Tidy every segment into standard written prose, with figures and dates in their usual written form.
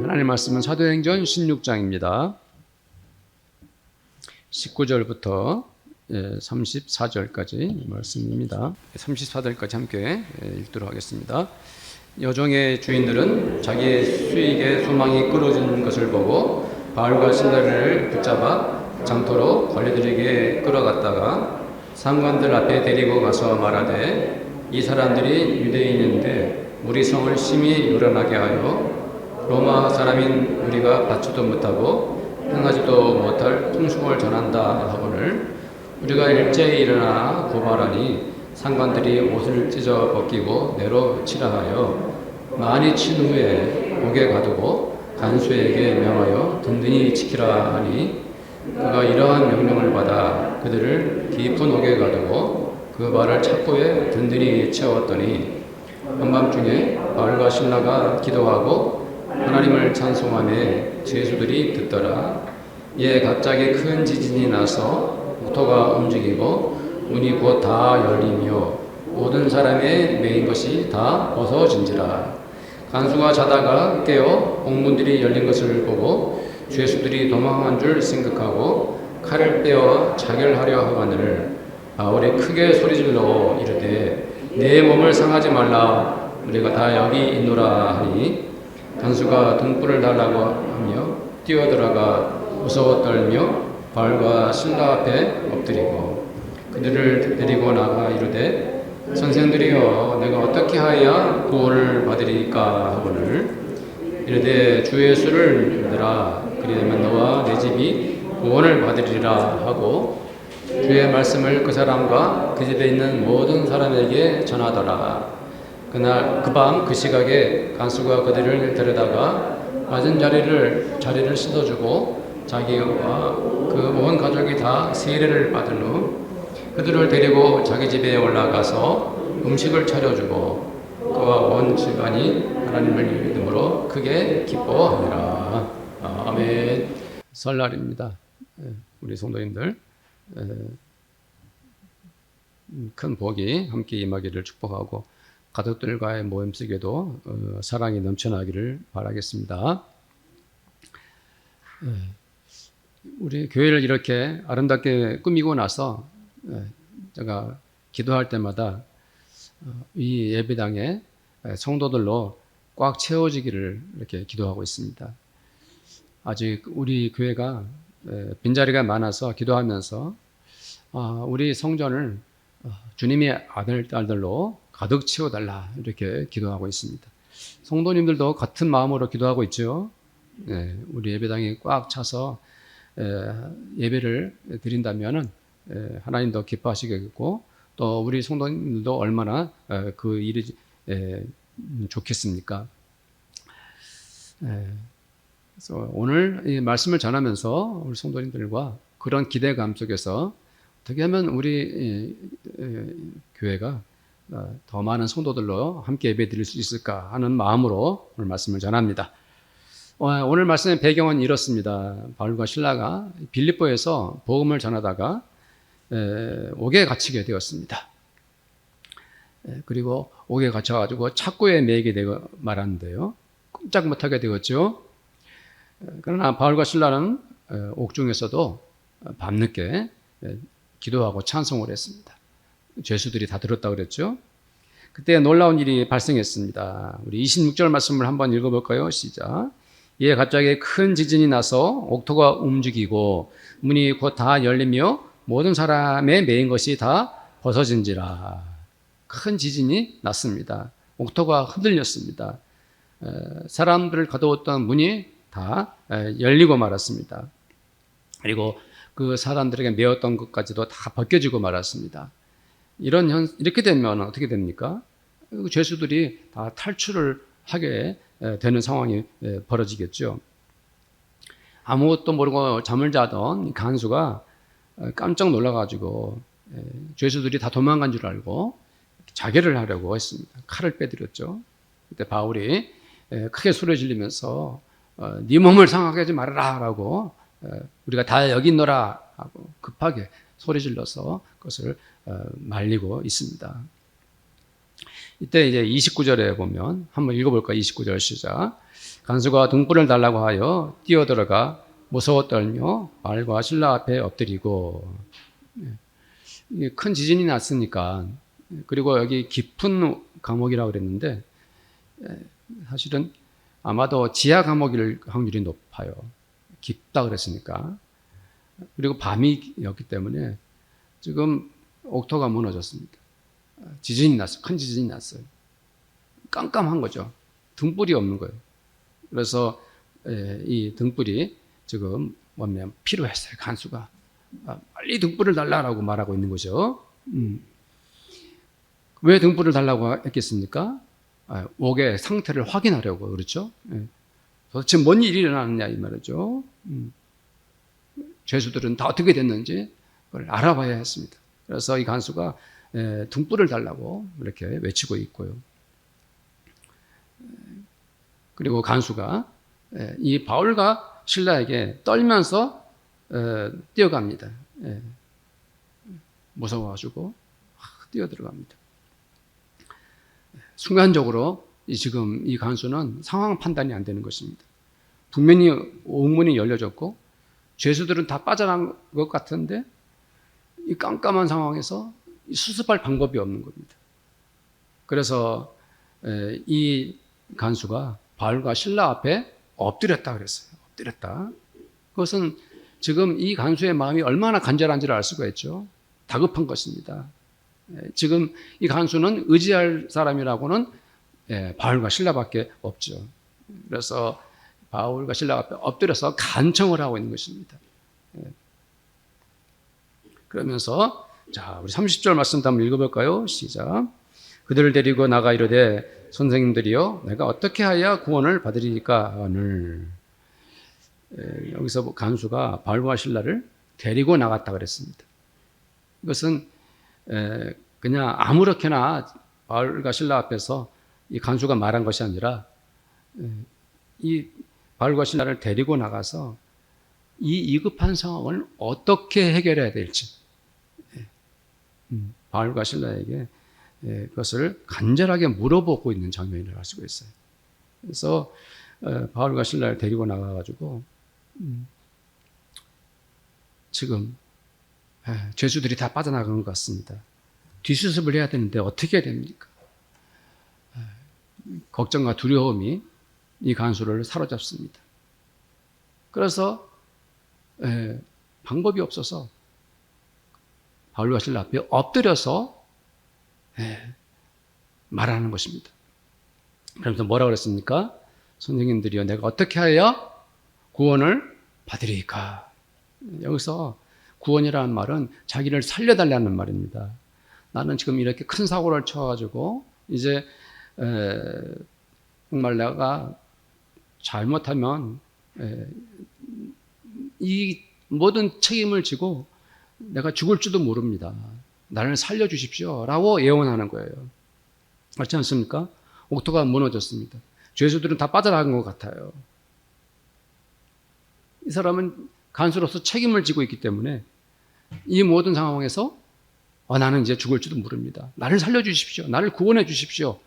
하나님 말씀은 사도행전 16장입니다. 19절부터 34절까지 말씀입니다. 34절까지 함께 읽도록 하겠습니다. 여종의 주인들은 자기의 수익에 소망이 끊어진 것을 보고 바울과 실라를 붙잡아 장터로 관리들에게 끌어갔다가 상관들 앞에 데리고 가서 말하되, 이 사람들이 유대인인데 우리 성을 심히 요란하게 하여 로마 사람인 우리가 받지도 못하고 행하지도 못할 풍속을 전한다 하거늘 우리가 일제히 일어나 고발하니 상관들이 옷을 찢어 벗기고 내로 치라 하여 많이 친 후에 옥에 가두고 간수에게 명하여 든든히 지키라 하니, 그가 이러한 명령을 받아 그들을 깊은 옥에 가두고 그 말을 착고에 든든히 채웠더니, 한밤중에 바울과 실라가 기도하고 하나님을 찬송하며 죄수들이 듣더라. 이에 갑자기 큰 지진이 나서 옥토가 움직이고 문이 곧 다 열리며 모든 사람의 매인 것이 다 벗어진지라. 간수가 자다가 깨어 옥문들이 열린 것을 보고 죄수들이 도망한 줄 생각하고 칼을 빼어 자결하려 하거늘 바울이 크게 소리질러 이르되, 내 몸을 상하지 말라, 우리가 다 여기 있노라 하니, 간수가 등불을 달라고 하며 뛰어들어가 무서워 떨며 바울과 실라 앞에 엎드리고 그들을 데리고 나가 이르되, 선생들이여, 내가 어떻게 하여야 구원을 받으리까 하거늘 이르되, 주 예수를 믿으라, 그리하면 너와 내 집이 구원을 받으리라 하고 주의 말씀을 그 사람과 그 집에 있는 모든 사람에게 전하더라. 그날 그 밤 그 시각에 간수가 그들을 데려다가 맞은 자리를 씻어주고 자기와 그 온 가족이 다 세례를 받은 후 그들을 데리고 자기 집에 올라가서 음식을 차려주고 그와 온 집안이 하나님을 믿음으로 크게 기뻐하니라. 아멘. 설날입니다. 우리 성도님들 큰 복이 함께 임하기를 축복하고 가족들과의 모임 속에도 사랑이 넘쳐나기를 바라겠습니다. 우리 교회를 이렇게 아름답게 꾸미고 나서 제가 기도할 때마다 이 예배당에 성도들로 꽉 채워지기를 이렇게 기도하고 있습니다. 아직 우리 교회가 빈자리가 많아서 기도하면서 우리 성전을 주님의 아들, 딸들로 가득 채워달라 이렇게 기도하고 있습니다. 성도님들도 같은 마음으로 기도하고 있죠. 우리 예배당이 꽉 차서 예배를 드린다면 하나님도 기뻐하시겠고, 또 우리 성도님들도 얼마나 그 일이 좋겠습니까? 그래서 오늘 이 말씀을 전하면서 우리 성도님들과 그런 기대감 속에서 어떻게 하면 우리 교회가 더 많은 성도들로 함께 예배 드릴 수 있을까 하는 마음으로 오늘 말씀을 전합니다. 오늘 말씀의 배경은 이렇습니다. 바울과 실라가 빌립보에서 복음을 전하다가 옥에 갇히게 되었습니다. 그리고 옥에 갇혀가지고 착고에 매이게 되고 말았는데요, 꼼짝 못하게 되었죠. 그러나 바울과 실라는 옥중에서도 밤늦게 기도하고 찬송을 했습니다. 죄수들이 다 들었다고 그랬죠. 그때 놀라운 일이 발생했습니다. 우리 26절 말씀을 한번 읽어볼까요? 시작. 이에 갑자기 큰 지진이 나서 옥토가 움직이고 문이 곧 다 열리며 모든 사람의 매인 것이 다 벗어진지라. 큰 지진이 났습니다. 옥토가 흔들렸습니다. 사람들을 가두었던 문이 다 열리고 말았습니다. 그리고 그 사람들에게 매었던 것까지도 다 벗겨지고 말았습니다. 이렇게 되면 어떻게 됩니까? 죄수들이 다 탈출을 하게 되는 상황이 벌어지겠죠. 아무것도 모르고 잠을 자던 간수가 깜짝 놀라가지고 죄수들이 다 도망간 줄 알고 자결을 하려고 했습니다. 칼을 빼들였죠. 그때 바울이 크게 소리 지르면서 네 몸을 상하게 하지 말아라 라고, 우리가 다 여기 있노라 하고 급하게 소리 질러서 그것을 말리고 있습니다. 이때 이제 29절에 보면 한번 읽어볼까요? 29절 시작. 간수가 등불을 달라고 하여 뛰어들어가 무서워 떨며 바알과 신라 앞에 엎드리고. 큰 지진이 났으니까, 그리고 여기 깊은 감옥이라고 그랬는데 사실은 아마도 지하 감옥일 확률이 높아요. 깊다 그랬으니까. 그리고 밤이었기 때문에 지금 옥토가 무너졌습니다. 지진이 났어요. 큰 지진이 났어요. 깜깜한 거죠. 등불이 없는 거예요. 그래서 이 등불이 지금 뭐냐면 필요했어요. 간수가 빨리 등불을 달라고 말하고 있는 거죠. 왜 등불을 달라고 했겠습니까? 옥의 상태를 확인하려고. 그렇죠? 도대체 뭔 일이 일어나느냐 이 말이죠. 죄수들은 다 어떻게 됐는지 그걸 알아봐야 했습니다. 그래서 이 간수가 등불을 달라고 이렇게 외치고 있고요. 그리고 간수가 이 바울과 실라에게 떨면서 뛰어갑니다. 무서워가지고 뛰어들어갑니다. 순간적으로 지금 이 간수는 상황 판단이 안 되는 것입니다. 분명히 옥문이 열려졌고 죄수들은 다 빠져난 것 같은데 이 깜깜한 상황에서 수습할 방법이 없는 겁니다. 그래서 이 간수가 바울과 실라 앞에 엎드렸다 그랬어요. 엎드렸다. 그것은 지금 이 간수의 마음이 얼마나 간절한지를 알 수가 있죠. 다급한 것입니다. 지금 이 간수는 의지할 사람이라고는 바울과 실라밖에 없죠. 그래서 바울과 실라 앞에 엎드려서 간청을 하고 있는 것입니다. 그러면서 자, 우리 30절 말씀도 한번 읽어볼까요? 시작. 그들을 데리고 나가 이르되 선생님들이여 내가 어떻게 하여 구원을 받으리까 하늘. 여기서 간수가 바울과 실라를 데리고 나갔다 그랬습니다. 이것은 그냥 아무렇게나 바울과 실라 앞에서 이 간수가 말한 것이 아니라 이 바울과 실라를 데리고 나가서 이 위급한 상황을 어떻게 해결해야 될지 바울과 실라에게 그것을 간절하게 물어보고 있는 장면이라고 할 수가 있어요. 그래서 바울과 실라를 데리고 나가가지고 지금 죄수들이 다 빠져나간 것 같습니다. 뒷수습을 해야 되는데 어떻게 해야 됩니까? 걱정과 두려움이 이 간수를 사로잡습니다. 그래서 방법이 없어서 바울과 실라 앞에 엎드려서 말하는 것입니다. 그러면서 뭐라고 그랬습니까? 선생님들이여 내가 어떻게 하여 구원을 받으리까? 여기서 구원이라는 말은 자기를 살려달라는 말입니다. 나는 지금 이렇게 큰 사고를 쳐가지고 이제 정말 내가 잘못하면 이 모든 책임을 지고 내가 죽을지도 모릅니다. 나를 살려주십시오 라고 예언하는 거예요. 그렇지 않습니까? 옥토가 무너졌습니다. 죄수들은 다 빠져나간 것 같아요. 이 사람은 간수로서 책임을 지고 있기 때문에 이 모든 상황에서 나는 이제 죽을지도 모릅니다. 나를 살려주십시오. 나를 구원해 주십시오.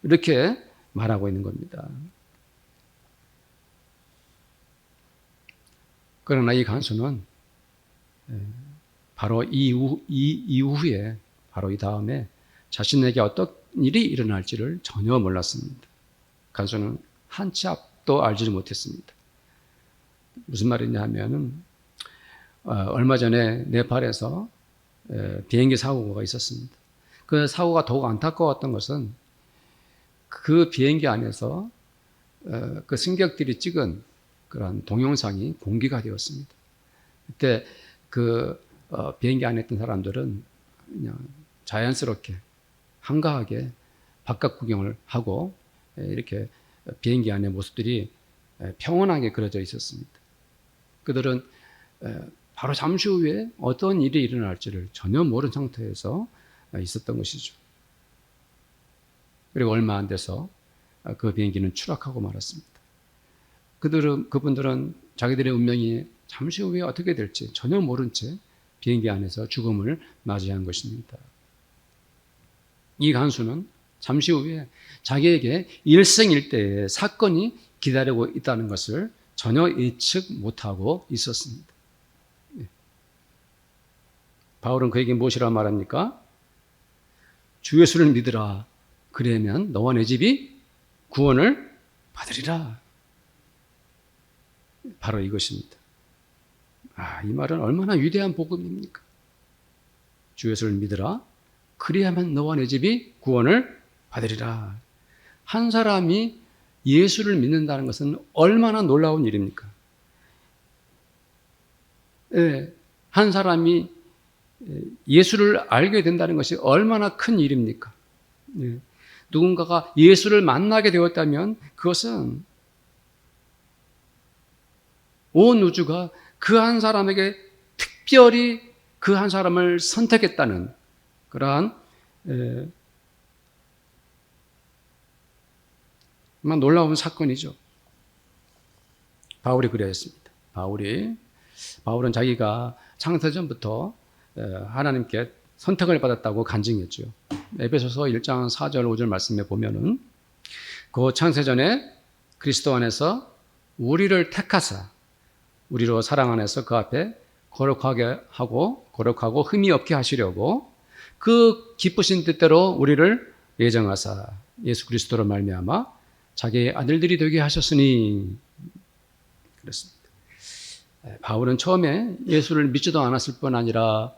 이렇게 말하고 있는 겁니다. 그러나 이 간수는 바로 이후에 바로 이 다음에 자신에게 어떤 일이 일어날지를 전혀 몰랐습니다. 간수는 한 치 앞도 알지를 못했습니다. 무슨 말이냐 하면은 얼마 전에 네팔에서 비행기 사고가 있었습니다. 그 사고가 더욱 안타까웠던 것은 그 비행기 안에서 그 승객들이 찍은 그런 동영상이 공개가 되었습니다. 그때 그 비행기 안에 있던 사람들은 그냥 자연스럽게 한가하게 바깥 구경을 하고 이렇게 비행기 안의 모습들이 평온하게 그려져 있었습니다. 그들은 바로 잠시 후에 어떤 일이 일어날지를 전혀 모르는 상태에서 있었던 것이죠. 그리고 얼마 안 돼서 그 비행기는 추락하고 말았습니다. 그분들은 자기들의 운명이 잠시 후에 어떻게 될지 전혀 모른 채 비행기 안에서 죽음을 맞이한 것입니다. 이 간수는 잠시 후에 자기에게 일생일대의 사건이 기다리고 있다는 것을 전혀 예측 못하고 있었습니다. 바울은 그에게 무엇이라 말합니까? 주 예수를 믿으라. 그러면 너와 내 집이 구원을 받으리라. 바로 이것입니다. 이 말은 얼마나 위대한 복음입니까? 주 예수를 믿으라. 그리하면 너와 내 집이 구원을 받으리라. 한 사람이 예수를 믿는다는 것은 얼마나 놀라운 일입니까? 한 사람이 예수를 알게 된다는 것이 얼마나 큰 일입니까? 누군가가 예수를 만나게 되었다면 그것은 온 우주가 그 한 사람에게 특별히 그 한 사람을 선택했다는 그러한 정말 놀라운 사건이죠. 바울이 그랬습니다. 바울은 자기가 창세전부터 하나님께 선택을 받았다고 간증했죠. 에베소서 1장 4절 5절 말씀에 보면은 그 창세전에 그리스도 안에서 우리를 택하사 우리로 사랑 안에서 그 앞에 거룩하고 흠이 없게 하시려고 그 기쁘신 뜻대로 우리를 예정하사 예수 그리스도로 말미암아 자기의 아들들이 되게 하셨으니 그랬습니다. 바울은 처음에 예수를 믿지도 않았을 뿐 아니라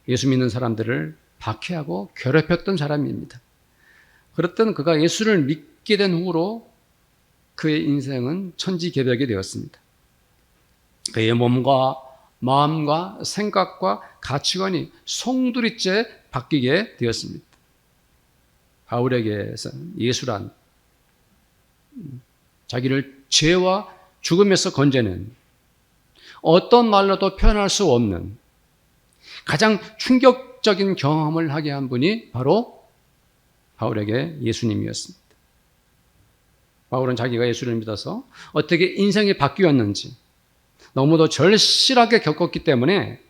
예수 믿는 사람들을 박해하고 괴롭혔던 사람입니다. 그랬던 그가 예수를 믿게 된 후로 그의 인생은 천지개벽이 되었습니다. 그의 몸과 마음과 생각과 가치관이 송두리째 바뀌게 되었습니다. 바울에게서는 예수란 자기를 죄와 죽음에서 건져낸 어떤 말로도 표현할 수 없는 가장 충격적인 경험을 하게 한 분이 바로 바울에게 예수님이었습니다. 바울은 자기가 예수를 믿어서 어떻게 인생이 바뀌었는지 너무도 절실하게 겪었기 때문에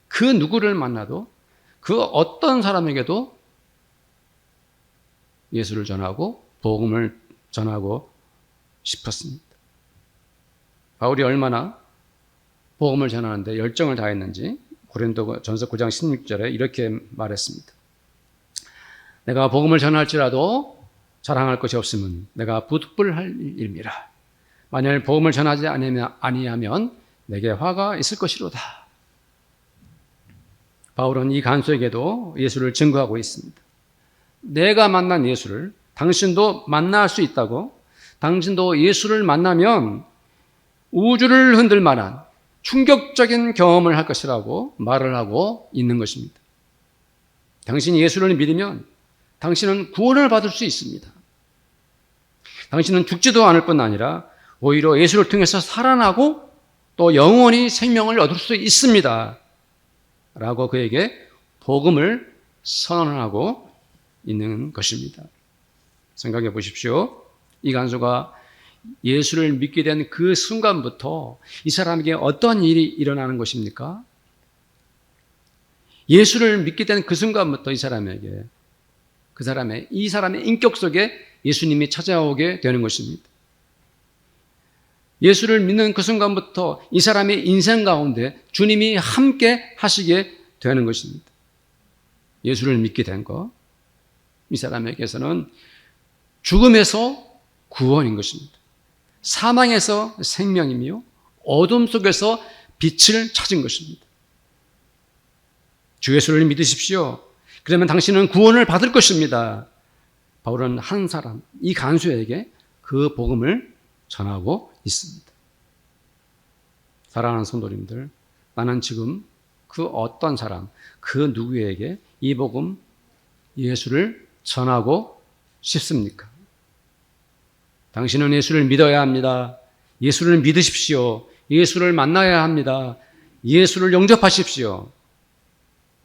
그 누구를 만나도 그 어떤 사람에게도 예수를 전하고 복음을 전하고 싶었습니다. 바울이 얼마나 복음을 전하는데 열정을 다했는지 고린도전서 9장 16절에 이렇게 말했습니다. 내가 복음을 전할지라도 자랑할 것이 없으면 내가 부득불할 일이라. 만일 복음을 전하지 아니하면 내게 화가 있을 것이로다. 바울은 이 간수에게도 예수를 증거하고 있습니다. 내가 만난 예수를 당신도 만날 수 있다고, 당신도 예수를 만나면 우주를 흔들 만한 충격적인 경험을 할 것이라고 말을 하고 있는 것입니다. 당신이 예수를 믿으면 당신은 구원을 받을 수 있습니다. 당신은 죽지도 않을 뿐 아니라 오히려 예수를 통해서 살아나고 또 영원히 생명을 얻을 수 있습니다. 라고 그에게 복음을 선언하고 있는 것입니다. 생각해 보십시오. 이 간수가 예수를 믿게 된 그 순간부터 이 사람에게 어떤 일이 일어나는 것입니까? 예수를 믿게 된 그 순간부터 이 사람의 인격 속에 예수님이 찾아오게 되는 것입니다. 예수를 믿는 그 순간부터 이 사람의 인생 가운데 주님이 함께 하시게 되는 것입니다. 예수를 믿게 된 것, 이 사람에게서는 죽음에서 구원인 것입니다. 사망에서 생명이며 어둠 속에서 빛을 찾은 것입니다. 주 예수를 믿으십시오. 그러면 당신은 구원을 받을 것입니다. 바울은 한 사람, 이 간수에게 그 복음을 전하고 있습니다. 사랑하는 성도님들, 나는 지금 그 어떤 사람, 그 누구에게 이 복음, 예수를 전하고 싶습니까? 당신은 예수를 믿어야 합니다. 예수를 믿으십시오. 예수를 만나야 합니다. 예수를 영접하십시오.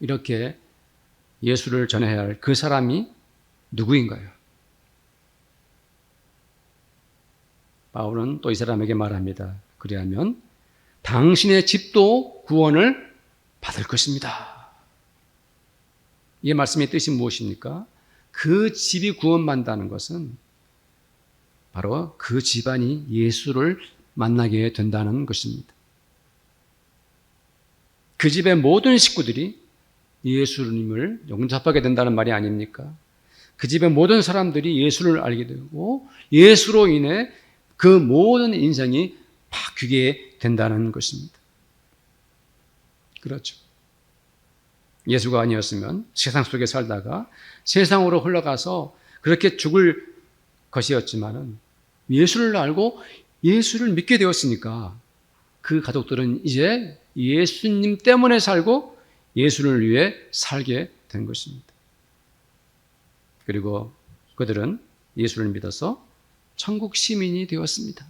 이렇게 예수를 전해야 할 그 사람이 누구인가요? 바울은 또 이 사람에게 말합니다. 그리하면 당신의 집도 구원을 받을 것입니다. 이 말씀의 뜻이 무엇입니까? 그 집이 구원받는다는 것은 바로 그 집안이 예수를 만나게 된다는 것입니다. 그 집의 모든 식구들이 예수님을 영접하게 된다는 말이 아닙니까? 그 집의 모든 사람들이 예수를 알게 되고 예수로 인해 그 모든 인생이 바뀌게 된다는 것입니다. 그렇죠. 예수가 아니었으면 세상 속에 살다가 세상으로 흘러가서 그렇게 죽을 것이었지만은 예수를 알고 예수를 믿게 되었으니까 그 가족들은 이제 예수님 때문에 살고 예수를 위해 살게 된 것입니다. 그리고 그들은 예수를 믿어서 천국 시민이 되었습니다.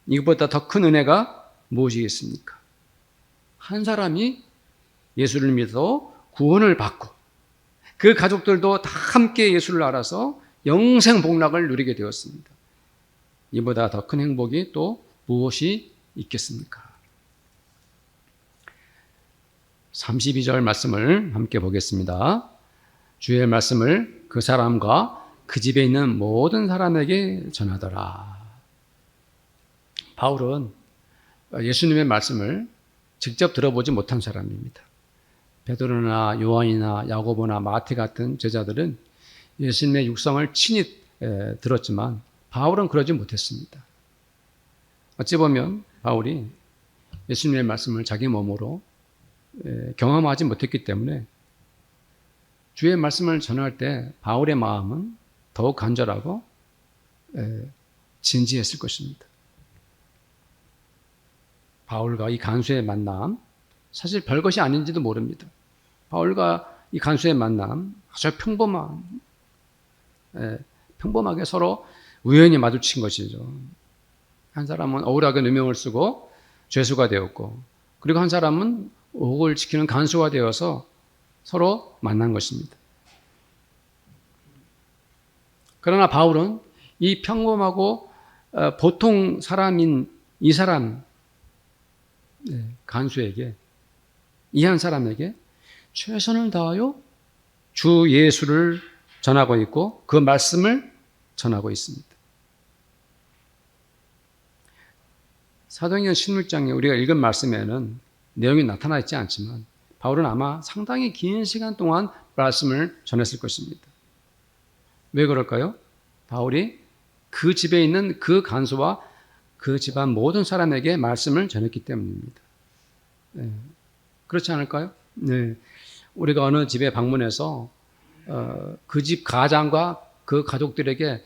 이것보다 더 큰 은혜가 무엇이겠습니까? 한 사람이 예수를 믿어 구원을 받고 그 가족들도 다 함께 예수를 알아서 영생 복락을 누리게 되었습니다. 이보다 더 큰 행복이 또 무엇이 있겠습니까? 32절 말씀을 함께 보겠습니다. 주의 말씀을 그 사람과 그 집에 있는 모든 사람에게 전하더라. 바울은 예수님의 말씀을 직접 들어보지 못한 사람입니다. 베드로나 요한이나 야고보나 마태 같은 제자들은 예수님의 육성을 친히 들었지만 바울은 그러지 못했습니다. 어찌 보면 바울이 예수님의 말씀을 자기 몸으로 경험하지 못했기 때문에 주의 말씀을 전할 때 바울의 마음은 더욱 간절하고 진지했을 것입니다. 바울과 이 간수의 만남, 사실 별것이 아닌지도 모릅니다. 바울과 이 간수의 만남, 아주 평범하게 서로 우연히 마주친 것이죠. 한 사람은 억울하게 누명을 쓰고 죄수가 되었고, 그리고 한 사람은 옥을 지키는 간수가 되어서 서로 만난 것입니다. 그러나 바울은 이 평범하고 보통 사람인 이 사람, 간수에게, 이 한 사람에게 최선을 다하여 주 예수를 전하고 있고 그 말씀을 전하고 있습니다. 사도행전 16장에 우리가 읽은 말씀에는 내용이 나타나 있지 않지만 바울은 아마 상당히 긴 시간 동안 말씀을 전했을 것입니다. 왜 그럴까요? 바울이 그 집에 있는 그 간수와 그 집안 모든 사람에게 말씀을 전했기 때문입니다. 그렇지 않을까요? 네. 우리가 어느 집에 방문해서 그 집 가장과 그 가족들에게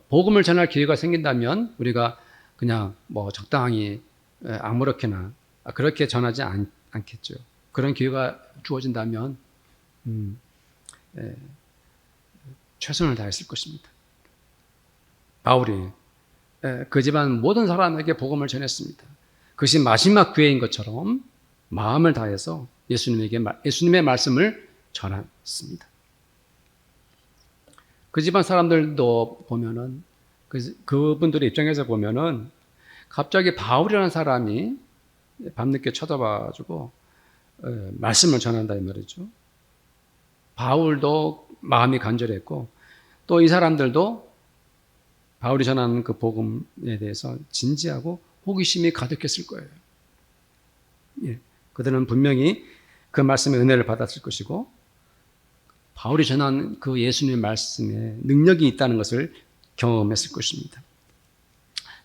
복음을 전할 기회가 생긴다면 우리가 그냥 뭐 적당히 아무렇게나 그렇게 전하지 않겠죠. 그런 기회가 주어진다면 최선을 다했을 것입니다. 바울이 그 집안 모든 사람에게 복음을 전했습니다. 그것이 마지막 기회인 것처럼 마음을 다해서 예수님의 말씀을 전했습니다. 그 집안 사람들도 보면은 그분들의 입장에서 보면은 갑자기 바울이라는 사람이 밤늦게 쳐다봐주고 말씀을 전한다 이 말이죠. 바울도 마음이 간절했고 또 이 사람들도 바울이 전하는 그 복음에 대해서 진지하고 호기심이 가득했을 거예요. 그들은 분명히 그 말씀의 은혜를 받았을 것이고 바울이 전한 그 예수님의 말씀에 능력이 있다는 것을 경험했을 것입니다.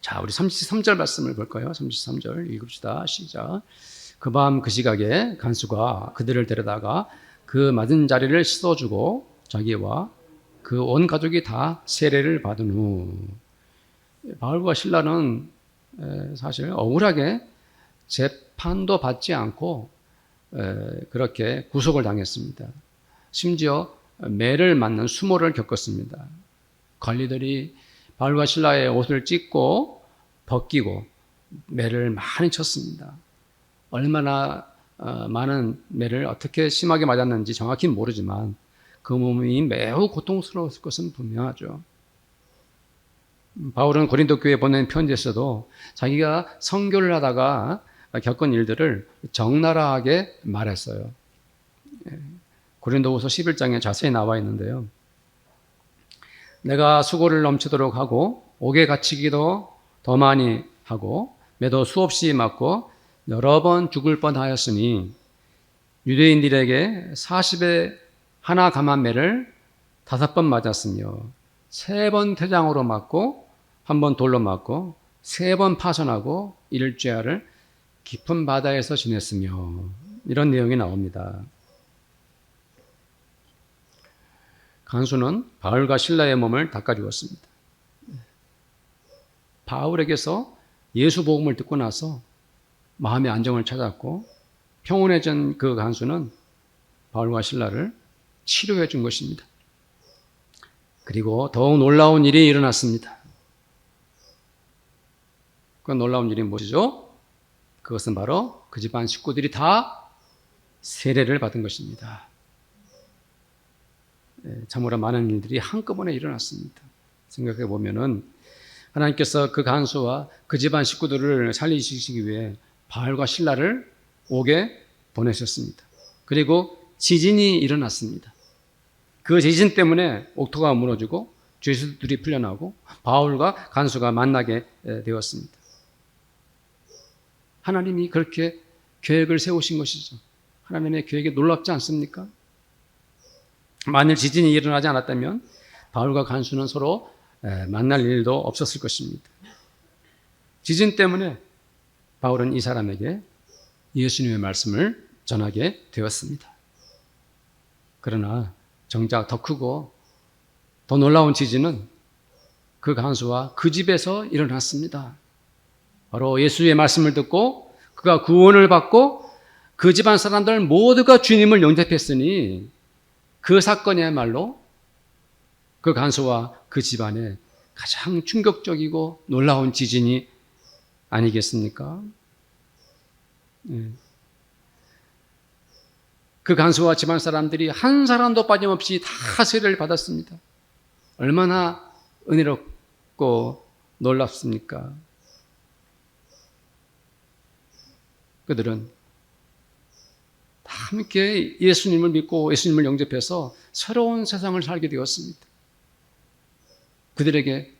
자, 우리 33절 말씀을 볼까요? 33절 읽읍시다. 시작. 그 밤 그 시각에 간수가 그들을 데려다가 그 맞은 자리를 씻어주고 자기와 그 온 가족이 다 세례를 받은 후 바울과 실라는 사실 억울하게 재판도 받지 않고 그렇게 구속을 당했습니다. 심지어 매를 맞는 수모를 겪었습니다. 관리들이 바울과 실라의 옷을 찢고 벗기고 매를 많이 쳤습니다. 얼마나 많은 매를 어떻게 심하게 맞았는지 정확히 모르지만 그 몸이 매우 고통스러웠을 것은 분명하죠. 바울은 고린도 교회에 보낸 편지에서도 자기가 선교를 하다가 겪은 일들을 적나라하게 말했어요. 고린도후서 11장에 자세히 나와 있는데요. 내가 수고를 넘치도록 하고 옥에 갇히기도 더 많이 하고 매도 수없이 맞고 여러 번 죽을 뻔하였으니 유대인들에게 40에 하나 감한 매를 5번 맞았으며 3번 태장으로 맞고 1번 돌로 맞고 3번 파손하고 일주야를 깊은 바다에서 지냈으며 이런 내용이 나옵니다. 간수는 바울과 실라의 몸을 닦아주었습니다. 바울에게서 예수 복음을 듣고 나서 마음의 안정을 찾았고 평온해진 그 간수는 바울과 실라를 치료해 준 것입니다. 그리고 더욱 놀라운 일이 일어났습니다. 그 놀라운 일이 무엇이죠? 그것은 바로 그 집안 식구들이 다 세례를 받은 것입니다. 참으로 많은 일들이 한꺼번에 일어났습니다. 생각해 보면은 하나님께서 그 간수와 그 집안 식구들을 살리시기 위해 바울과 실라를 옥에 보내셨습니다. 그리고 지진이 일어났습니다. 그 지진 때문에 옥토가 무너지고 죄수들이 풀려나고 바울과 간수가 만나게 되었습니다. 하나님이 그렇게 계획을 세우신 것이죠. 하나님의 계획이 놀랍지 않습니까? 만일 지진이 일어나지 않았다면 바울과 간수는 서로 만날 일도 없었을 것입니다. 지진 때문에 바울은 이 사람에게 예수님의 말씀을 전하게 되었습니다. 그러나 정작 더 크고 더 놀라운 지진은 그 간수와 그 집에서 일어났습니다. 바로 예수의 말씀을 듣고 그가 구원을 받고 그 집안 사람들 모두가 주님을 영접했으니 그 사건이야말로 그 간수와 그 집안에 가장 충격적이고 놀라운 지진이 아니겠습니까? 그 간수와 집안 사람들이 한 사람도 빠짐없이 다 세례를 받았습니다. 얼마나 은혜롭고 놀랍습니까? 그들은 다 함께 예수님을 믿고 예수님을 영접해서 새로운 세상을 살게 되었습니다. 그들에게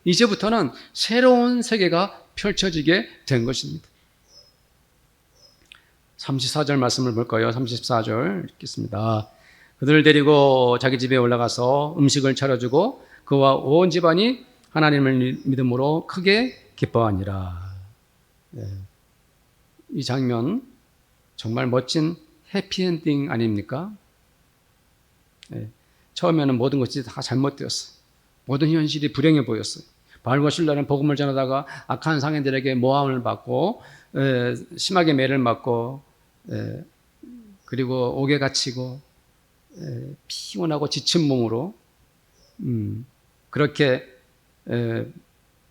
이제부터는 새로운 세계가 펼쳐지게 된 것입니다. 34절 말씀을 볼까요? 34절 읽겠습니다. 그들을 데리고 자기 집에 올라가서 음식을 차려주고 그와 온 집안이 하나님을 믿음으로 크게 기뻐하니라. 이 장면 정말 멋진 해피엔딩 아닙니까? 처음에는 모든 것이 다 잘못되었어요. 모든 현실이 불행해 보였어요. 바울과 실라는 복음을 전하다가 악한 상인들에게 모함을 받고 심하게 매를 맞고 그리고 옥에 갇히고 피곤하고 지친 몸으로 그렇게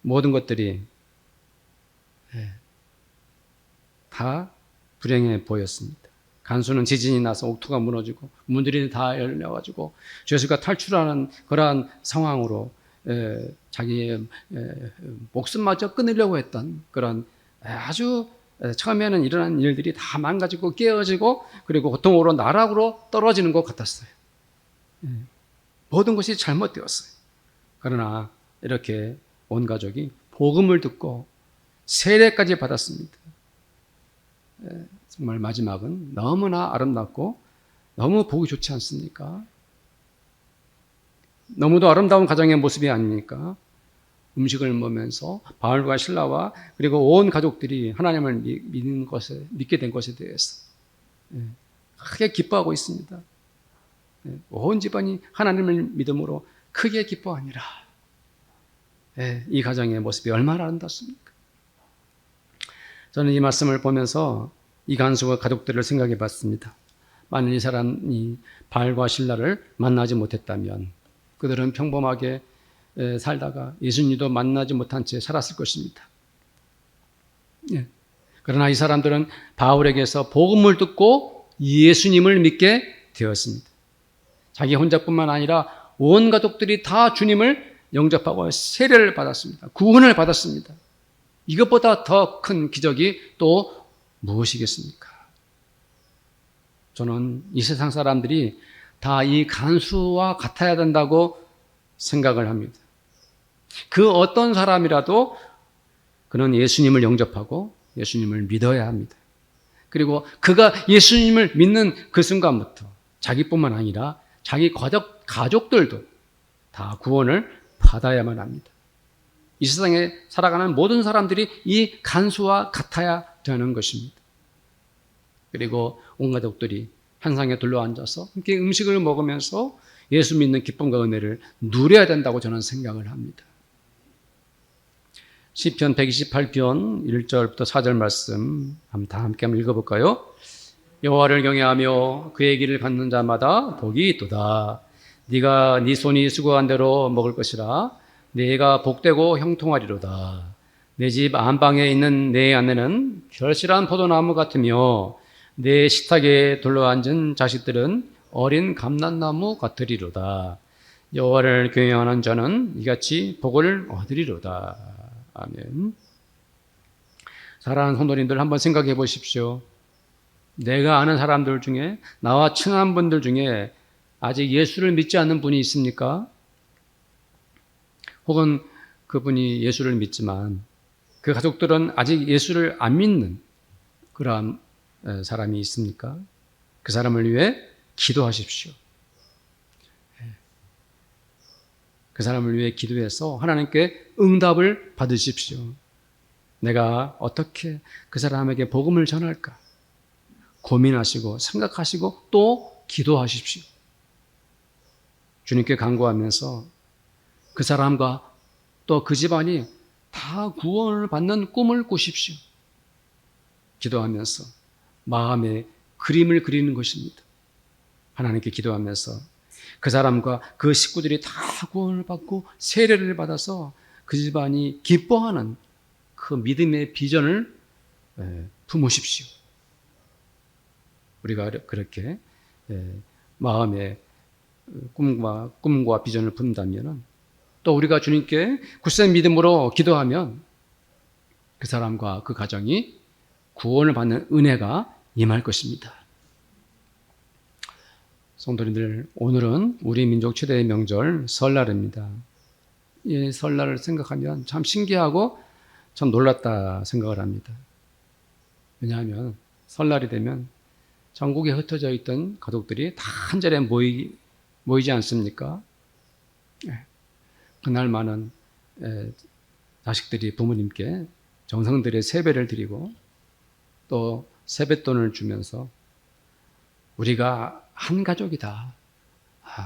모든 것들이 다 불행해 보였습니다. 간수는 지진이 나서 옥토가 무너지고 문들이 다 열려가지고 죄수가 탈출하는 그러한 상황으로 자기의 목숨마저 끊으려고 했던 그런 아주 처음에는 일어난 일들이 다 망가지고 깨어지고 그리고 고통으로 나락으로 떨어지는 것 같았어요. 모든 것이 잘못되었어요. 그러나 이렇게 온 가족이 복음을 듣고 세례까지 받았습니다. 정말 마지막은 너무나 아름답고 너무 보기 좋지 않습니까? 너무도 아름다운 가정의 모습이 아닙니까? 음식을 먹으면서 바울과 실라와 그리고 온 가족들이 하나님을 믿게 된 것에 대해서 크게 기뻐하고 있습니다. 온 집안이 하나님을 믿음으로 크게 기뻐하니라. 이 가정의 모습이 얼마나 아름답습니까? 저는 이 말씀을 보면서 이 간수와 가족들을 생각해 봤습니다. 만일 이 사람이 바울과 실라를 만나지 못했다면 그들은 평범하게 살다가 예수님도 만나지 못한 채 살았을 것입니다. 그러나 이 사람들은 바울에게서 복음을 듣고 예수님을 믿게 되었습니다. 자기 혼자뿐만 아니라 온 가족들이 다 주님을 영접하고 세례를 받았습니다. 구원을 받았습니다. 이것보다 더 큰 기적이 또 무엇이겠습니까? 저는 이 세상 사람들이 다 이 간수와 같아야 된다고 생각을 합니다. 그 어떤 사람이라도 그는 예수님을 영접하고 예수님을 믿어야 합니다. 그리고 그가 예수님을 믿는 그 순간부터 자기뿐만 아니라 자기 가족들도 다 구원을 받아야만 합니다. 이 세상에 살아가는 모든 사람들이 이 간수와 같아야 되는 것입니다. 그리고 온 가족들이 한 상에 둘러앉아서 함께 음식을 먹으면서 예수 믿는 기쁨과 은혜를 누려야 된다고 저는 생각을 합니다. 시편 128편 1절부터 4절 말씀 다 함께 한번 읽어볼까요? 여호와를 경외하며 그의 길을 받는 자마다 복이 있도다. 네가 네 손이 수고한 대로 먹을 것이라. 네가 복되고 형통하리로다. 내 집 안방에 있는 내 아내는 결실한 포도나무 같으며 내 식탁에 둘러앉은 자식들은 어린 감람나무 같으리로다. 여호와를 경외하는 자는 이같이 복을 얻으리로다. 아멘. 사랑하는 성도님들, 한번 생각해 보십시오. 내가 아는 사람들 중에, 나와 친한 분들 중에 아직 예수를 믿지 않는 분이 있습니까? 혹은 그분이 예수를 믿지만 그 가족들은 아직 예수를 안 믿는 그러한 사람이 있습니까? 그 사람을 위해 기도하십시오. 그 사람을 위해 기도해서 하나님께 응답을 받으십시오. 내가 어떻게 그 사람에게 복음을 전할까? 고민하시고 생각하시고 또 기도하십시오. 주님께 간구하면서 그 사람과 또 그 집안이 다 구원을 받는 꿈을 꾸십시오. 기도하면서 마음의 그림을 그리는 것입니다. 하나님께 기도하면서 그 사람과 그 식구들이 다 구원을 받고 세례를 받아서 그 집안이 기뻐하는 그 믿음의 비전을 품으십시오. 우리가 그렇게 마음의 꿈과 비전을 품는다면 또 우리가 주님께 굳센 믿음으로 기도하면 그 사람과 그 가정이 구원을 받는 은혜가 임할 것입니다. 성도님들, 오늘은 우리 민족 최대의 명절 설날입니다. 이 설날을 생각하면 참 신기하고 참 놀랐다 생각을 합니다. 왜냐하면 설날이 되면 전국에 흩어져 있던 가족들이 다 한자리에 모이지 않습니까? 그날 많은 자식들이 부모님께 정성들의 세배를 드리고 또 세뱃돈을 주면서 우리가 한 가족이다.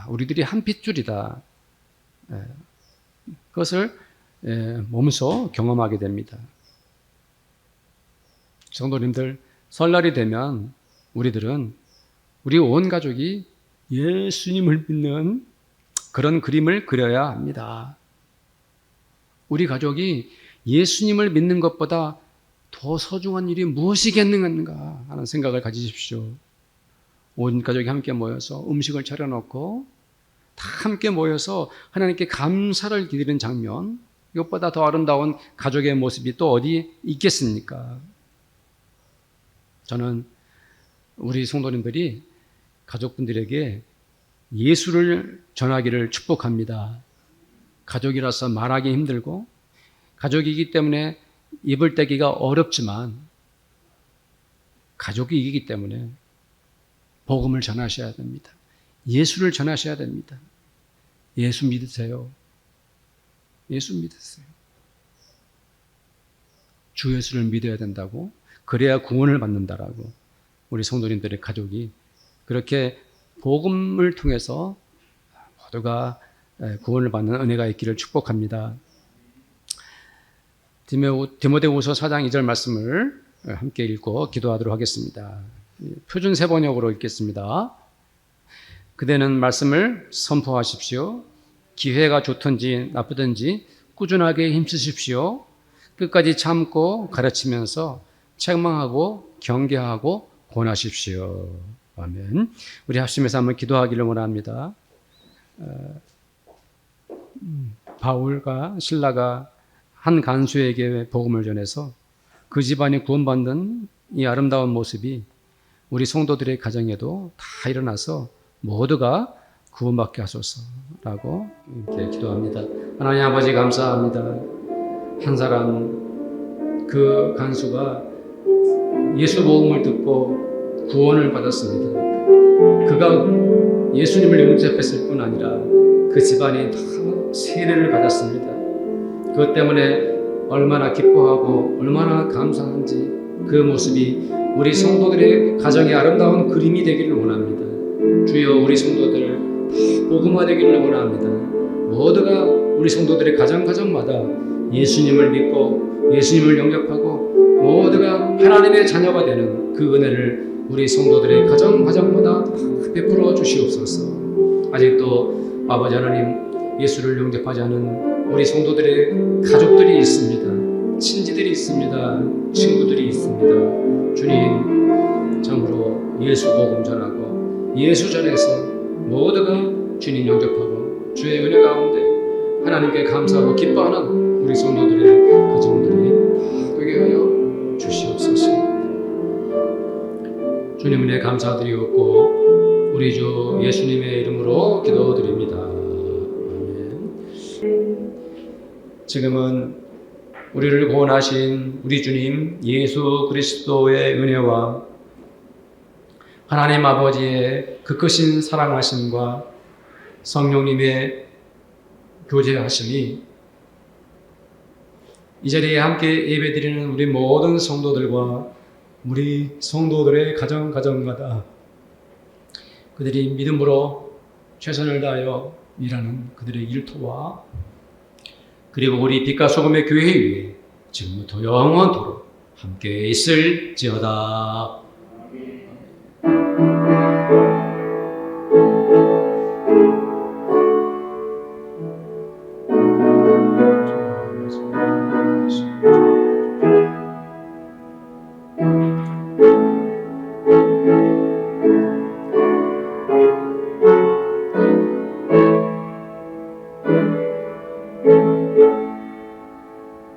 우리들이 한 핏줄이다. 그것을 몸소 경험하게 됩니다. 성도님들, 설날이 되면 우리들은 우리 온 가족이 예수님을 믿는 그런 그림을 그려야 합니다. 우리 가족이 예수님을 믿는 것보다 더 소중한 일이 무엇이겠는가 하는 생각을 가지십시오. 온 가족이 함께 모여서 음식을 차려놓고 다 함께 모여서 하나님께 감사를 드리는 장면, 이것보다 더 아름다운 가족의 모습이 또 어디 있겠습니까? 저는 우리 성도님들이 가족분들에게 예수를 전하기를 축복합니다. 가족이라서 말하기 힘들고 가족이기 때문에 입을 떼기가 어렵지만 가족이기 때문에 복음을 전하셔야 됩니다. 예수를 전하셔야 됩니다. 예수 믿으세요. 예수 믿으세요. 주 예수를 믿어야 된다고, 그래야 구원을 받는다라고 우리 성도님들의 가족이 그렇게 복음을 통해서 모두가 구원을 받는 은혜가 있기를 축복합니다. 디모데후서 4장 2절 말씀을 함께 읽고 기도하도록 하겠습니다. 표준 세번역으로 읽겠습니다. 그대는 말씀을 선포하십시오. 기회가 좋든지 나쁘든지 꾸준하게 힘쓰십시오. 끝까지 참고 가르치면서 책망하고 경계하고 권하십시오. 아멘. 우리 합심해서 한번 기도하기를 원합니다. 바울과 실라가 한 간수에게 복음을 전해서 그 집안이 구원받는 이 아름다운 모습이 우리 성도들의 가정에도 다 일어나서 모두가 구원받게 하소서라고 이렇게 기도합니다. 하나님 아버지 감사합니다. 한 사람 그 간수가 예수 복음을 듣고 구원을 받았습니다. 그가 예수님을 영접했을 뿐 아니라 그 집안이 다 세례를 받았습니다. 그것 때문에 얼마나 기뻐하고 얼마나 감사한지 그 모습이 우리 성도들의 가정의 아름다운 그림이 되기를 원합니다. 주여 우리 성도들 다 복음화되기를 원합니다. 모두가 우리 성도들의 가정마다 예수님을 믿고 예수님을 영접하고 모두가 하나님의 자녀가 되는 그 은혜를 우리 성도들의 가정마다 베풀어 주시옵소서. 아직도 아버지 하나님 예수를 영접하지 않은 우리 성도들의 가족들이 있습니다. 친지들이 있습니다. 친구들이 있습니다. 주님 참으로 예수 복음 전하고 예수 전해서 모두가 주님 영접하고 주의 은혜 가운데 하나님께 감사하고 기뻐하는 우리 성도들의 가정들이 되게 하여 주시옵소서. 주님 은혜 감사드리옵고 우리 주 예수님의 이름으로 기도드립니다. 아멘. 지금은 우리를 구원하신 우리 주님 예수 그리스도의 은혜와 하나님 아버지의 그 크신 사랑하심과 성령님의 교제하심이 이 자리에 함께 예배드리는 우리 모든 성도들과 우리 성도들의 가정마다 그들이 믿음으로 최선을 다하여 일하는 그들의 일터와 그리고 우리 빛과 소금의 교회 위에 지금부터 영원토록 함께 있을지어다.